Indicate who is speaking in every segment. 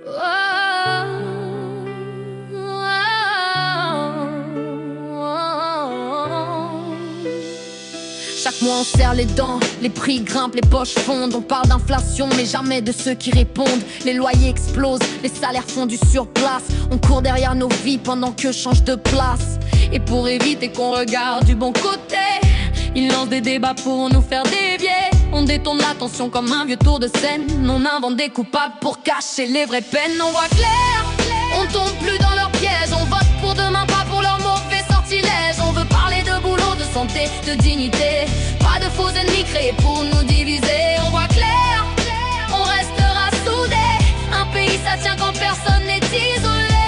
Speaker 1: Chaque mois on serre les dents, les prix grimpent, les poches fondent. On parle d'inflation mais jamais de ceux qui répondent. Les loyers explosent, les salaires font du surplace. On court derrière nos vies pendant que change de place. Et pour éviter qu'on regarde du bon côté, ils lancent des débats pour nous faire dévier. On détourne l'attention comme un vieux tour de scène. On invente des coupables pour cacher les vraies peines. On voit clair, on tombe plus dans leur piège. On vote pour demain, pas pour leur mauvais sortilège. On veut parler de boulot, de santé, de dignité. Pas de faux ennemis créés pour nous diviser. On voit clair, on restera soudés. Un pays ça tient quand personne n'est isolé.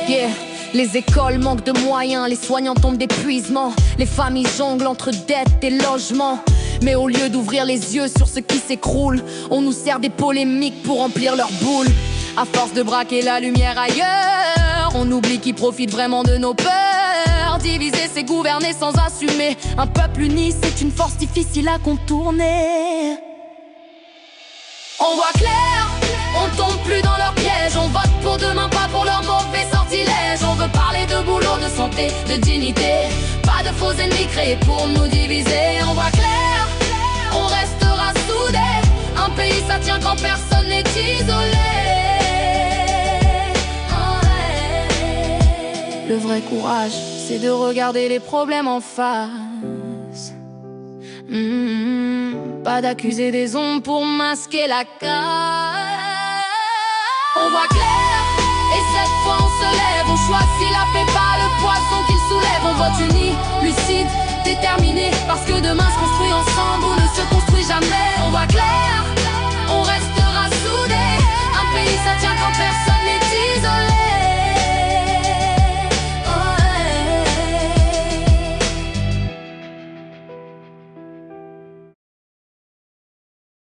Speaker 1: Yeah. Les écoles manquent de moyens, les soignants tombent d'épuisement. Les familles jonglent entre dettes et logements. Mais au lieu d'ouvrir les yeux sur ce qui s'écroule, on nous sert des polémiques pour remplir leurs boules. À force de braquer la lumière ailleurs, on oublie qui profite vraiment de nos peurs. Diviser, c'est gouverner sans assumer. Un peuple uni, c'est une force difficile à contourner. On voit clair, on tombe plus dans leur piège. On vote pour demain, pas pour leur mauvais sortilège. On veut parler de boulot, de santé, de dignité. Pas de faux ennemis créés pour nous diviser. On voit clair, on restera soudés. Un pays ça tient quand personne n'est isolé. Le vrai courage, c'est de regarder les problèmes en face. Pas d'accuser des ombres pour masquer la casse. On voit clair, et cette fois on se lève. On choisit la paix, pas le poisson qu'il soulève. On vote unis, lucide, déterminé, parce que demain se construit ensemble ou ne se construit jamais. On voit clair.